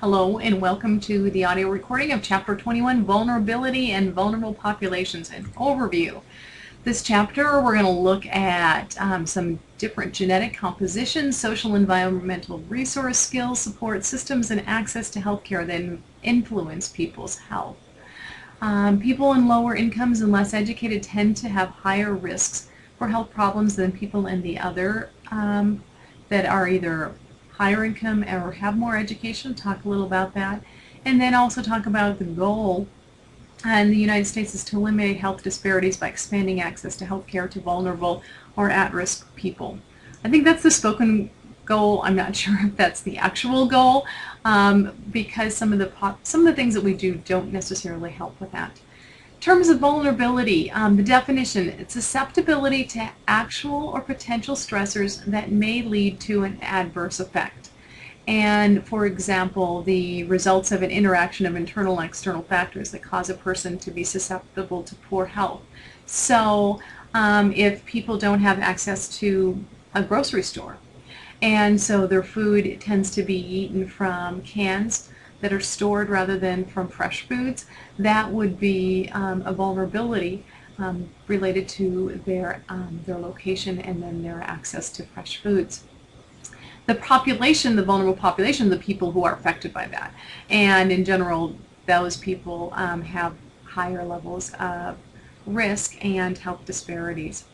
Hello and welcome to the audio recording of Chapter 21, Vulnerability and Vulnerable Populations, an overview. This chapter we're going to look at some different genetic compositions, social environmental resource skills, support systems, and access to healthcare that influence people's health. People in lower incomes and less educated tend to have higher risks for health problems than people in the other that are either higher income or have more education. Talk a little about that. And then also talk about the goal in the United States is to eliminate health disparities by expanding access to health care to vulnerable or at-risk people. I think that's the spoken goal. I'm not sure if that's the actual goal because some of the things that we do don't necessarily help with that. In terms of vulnerability, the definition, it's susceptibility to actual or potential stressors that may lead to an adverse effect. And for example, the results of an interaction of internal and external factors that cause a person to be susceptible to poor health. So if people don't have access to a grocery store, and so their food tends to be eaten from cans that are stored rather than from fresh foods, that would be a vulnerability related to their location and then their access to fresh foods. The population, the vulnerable population, the people who are affected by that. And in general, those people have higher levels of risk and health disparities.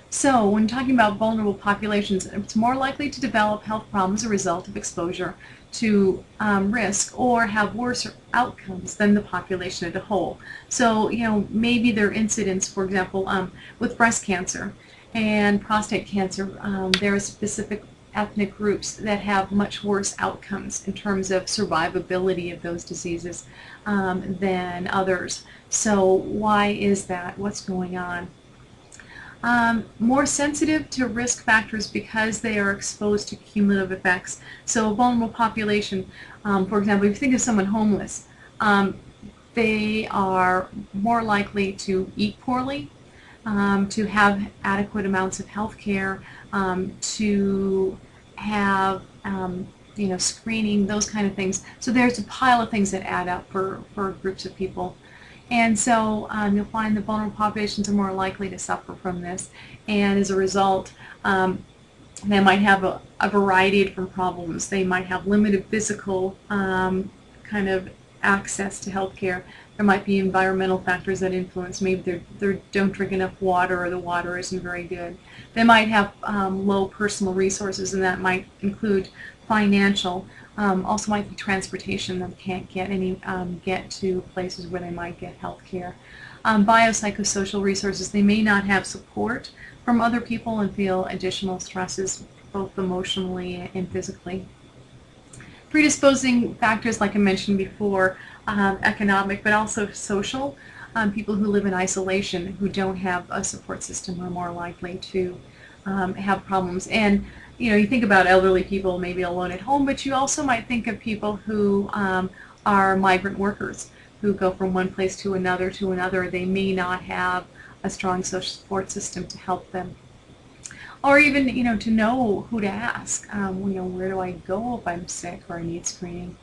So when talking about vulnerable populations, it's more likely to develop health problems as a result of exposure to risk or have worse outcomes than the population as a whole. So, maybe their incidence, for example, with breast cancer and prostate cancer, there are specific ethnic groups that have much worse outcomes in terms of survivability of those diseases than others. So why is that? What's going on? More sensitive to risk factors because they are exposed to cumulative effects. So a vulnerable population, for example, if you think of someone homeless, they are more likely to eat poorly, to have adequate amounts of health care, to have screening, those kind of things. So there's a pile of things that add up for groups of people. And so you'll find the vulnerable populations are more likely to suffer from this, and as a result they might have a variety of different problems. They might have limited physical kind of access to health care. There might be environmental factors that influence. Maybe they don't drink enough water or the water isn't very good. They might have low personal resources, and that might include financial. Also might be transportation. They can't get to places where they might get health care. Biopsychosocial resources. They may not have support from other people and feel additional stresses both emotionally and physically. Predisposing factors, like I mentioned before, economic but also social. People who live in isolation, who don't have a support system, are more likely to have problems. And you think about elderly people maybe alone at home, but you also might think of people who are migrant workers who go from one place to another. They may not have a strong social support system to help them. Or even, to know who to ask. Where do I go if I'm sick or I need screening?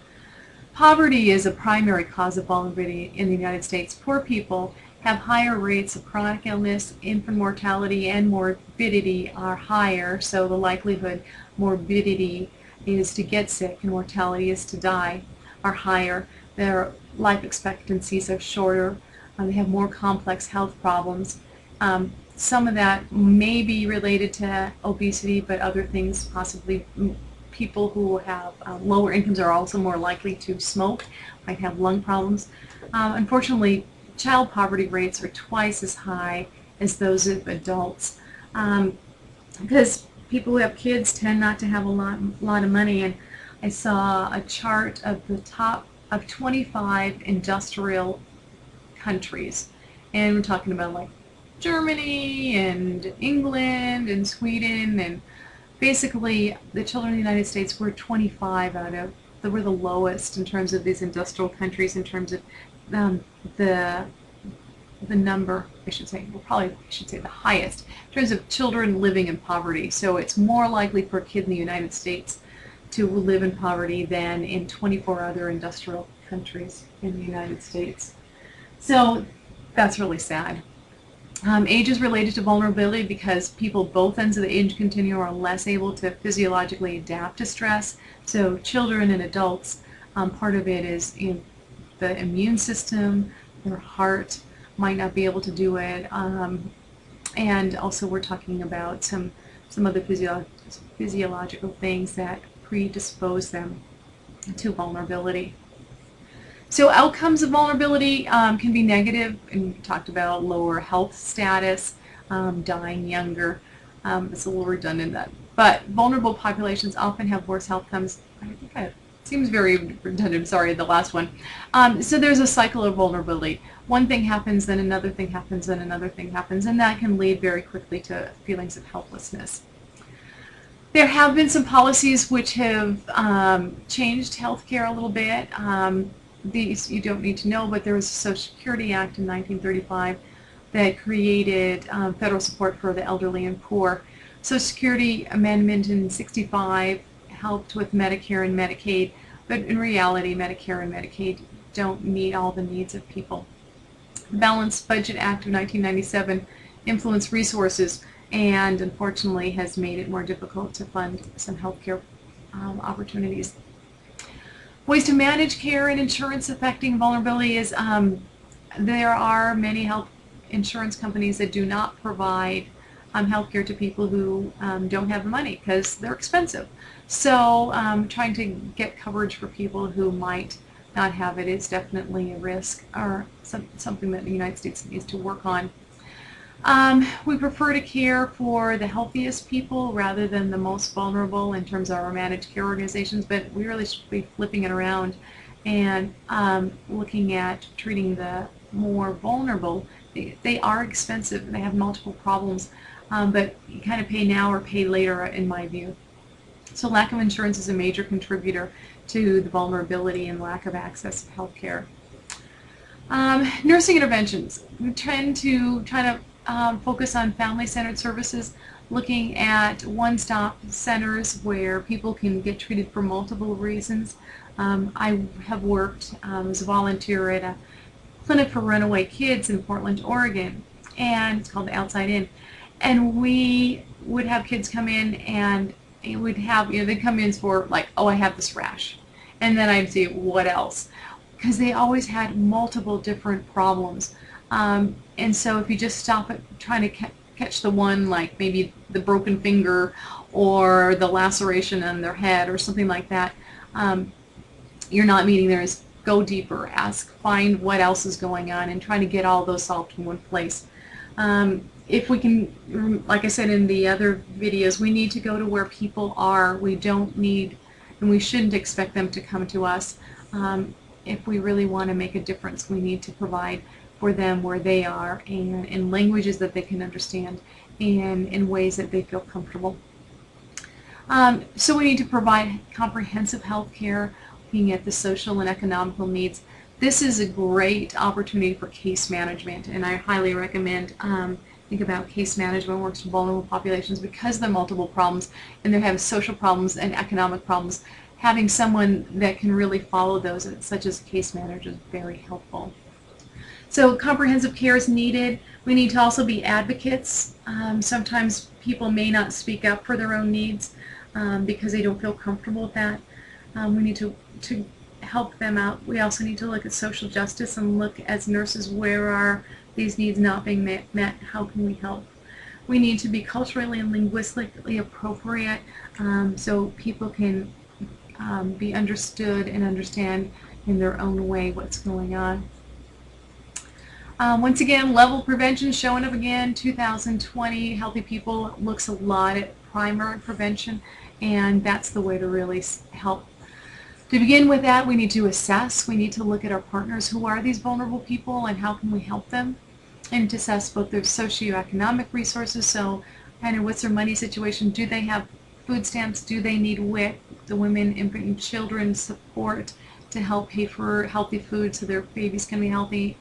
Poverty is a primary cause of vulnerability in the United States. Poor people have higher rates of chronic illness, infant mortality, and morbidity are higher. So the likelihood morbidity is to get sick and mortality is to die are higher. Their life expectancies are shorter. They have more complex health problems. Some of that may be related to obesity, but other things, possibly people who have lower incomes are also more likely to smoke, might have lung problems. Unfortunately, child poverty rates are twice as high as those of adults because people who have kids tend not to have a lot of money. And I saw a chart of the top of 25 industrial countries, and we're talking about like Germany and England and Sweden, and basically the children in the United States were 25 out of, they were the lowest in terms of these industrial countries in terms of the number, I should say, the highest in terms of children living in poverty. So it's more likely for a kid in the United States to live in poverty than in 24 other industrial countries in the United States. So that's really sad. Age is related to vulnerability because people both ends of the age continuum are less able to physiologically adapt to stress. So children and adults, part of it is the immune system, their heart might not be able to do it, and also we're talking about some other physiological things that predispose them to vulnerability. So outcomes of vulnerability can be negative, and we talked about lower health status, dying younger. It's a little redundant, but vulnerable populations often have worse health outcomes. I think it seems very redundant, sorry, the last one. So there's a cycle of vulnerability. One thing happens, then another thing happens, then another thing happens, and that can lead very quickly to feelings of helplessness. There have been some policies which have changed healthcare a little bit. These you don't need to know, but there was a Social Security Act in 1935 that created federal support for the elderly and poor. Social Security Amendment in '65 helped with Medicare and Medicaid, but in reality Medicare and Medicaid don't meet all the needs of people. The Balanced Budget Act of 1997 influenced resources and unfortunately has made it more difficult to fund some healthcare opportunities. Ways to manage care and insurance affecting vulnerability is there are many health insurance companies that do not provide health care to people who don't have the money because they're expensive. So trying to get coverage for people who might not have it is definitely a risk or something that the United States needs to work on. We prefer to care for the healthiest people rather than the most vulnerable in terms of our managed care organizations, but we really should be flipping it around and looking at treating the more vulnerable. They are expensive and they have multiple problems, but you kind of pay now or pay later in my view. So lack of insurance is a major contributor to the vulnerability and lack of access to health care. Nursing interventions. We tend to try to focus on family-centered services, looking at one-stop centers where people can get treated for multiple reasons. I have worked as a volunteer at a clinic for runaway kids in Portland, Oregon, and it's called the Outside In. And we would have kids come in and it would have, they'd come in for like, oh, I have this rash. And then I'd say, what else? Because they always had multiple different problems. And so if you just stop at trying to catch the one, like maybe the broken finger or the laceration on their head or something like that, you're not meeting theirs. Go deeper, find what else is going on and try to get all those solved in one place. If we can, like I said in the other videos, we need to go to where people are. We don't need, and we shouldn't expect them to come to us. If we really want to make a difference, we need to provide for them where they are and in languages that they can understand and in ways that they feel comfortable. So we need to provide comprehensive health care, looking at the social and economical needs. This is a great opportunity for case management, and I highly recommend think about case management works for vulnerable populations because of the multiple problems, and they have social problems and economic problems. Having someone that can really follow those, such as a case manager, is very helpful. So comprehensive care is needed. We need to also be advocates. Sometimes people may not speak up for their own needs because they don't feel comfortable with that. We need to help them out. We also need to look at social justice and look as nurses, where are these needs not being met? How can we help? We need to be culturally and linguistically appropriate so people can be understood and understand in their own way what's going on. Once again, level prevention showing up again. 2020 Healthy People looks a lot at primary prevention, and that's the way to really help. To begin with that, we need to assess. We need to look at our partners. Who are these vulnerable people and how can we help them? And to assess both their socioeconomic resources, so kind of what's their money situation. Do they have food stamps? Do they need WIC, the women, infant, and children support to help pay for healthy food so their babies can be healthy?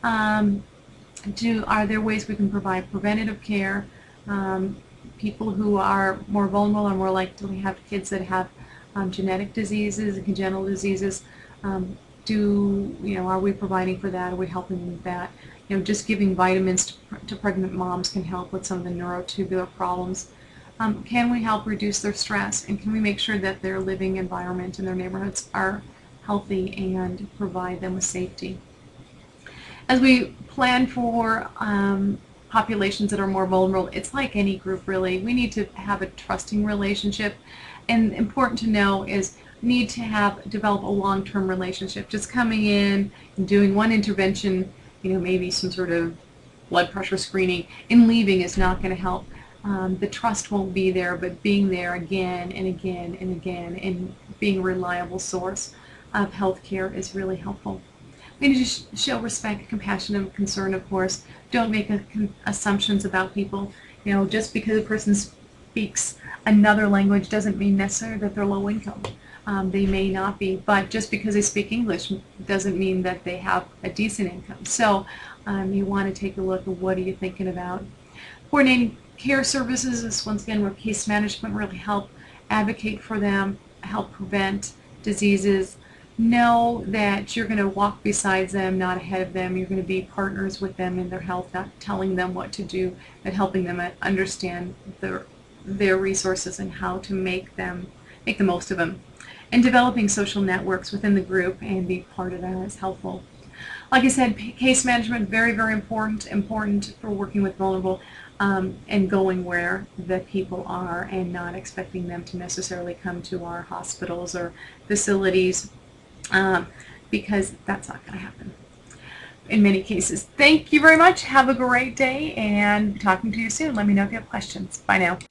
Are there ways we can provide preventative care? People who are more vulnerable are more likely to have kids that have genetic diseases and congenital diseases. Are we providing for that? Are we helping them with that? Just giving vitamins to pregnant moms can help with some of the neurotubular problems. Can we help reduce their stress, and can we make sure that their living environment and their neighborhoods are healthy and provide them with safety? As we plan for populations that are more vulnerable, it's like any group really. We need to have a trusting relationship, and important to know is need to develop a long-term relationship. Just coming in and doing one intervention, maybe some sort of blood pressure screening, and leaving is not going to help. The trust won't be there, but being there again and again and again and being a reliable source of health care is really helpful. We need to show respect, compassion, and concern, of course. Don't make assumptions about people. Just because a person speaks another language doesn't mean necessarily that they're low income. They may not be, but just because they speak English doesn't mean that they have a decent income. So you want to take a look at what are you thinking about. Coordinating care services is once again where case management really help advocate for them, help prevent diseases. Know that you're going to walk beside them, not ahead of them. You're going to be partners with them in their health, not telling them what to do, but helping them understand their resources and how to make the most of them. And developing social networks within the group and be part of that is helpful. Like I said, case management, very, very important for working with vulnerable and going where the people are and not expecting them to necessarily come to our hospitals or facilities because that's not going to happen in many cases. Thank you very much. Have a great day, and talking to you soon. Let me know if you have questions. Bye now.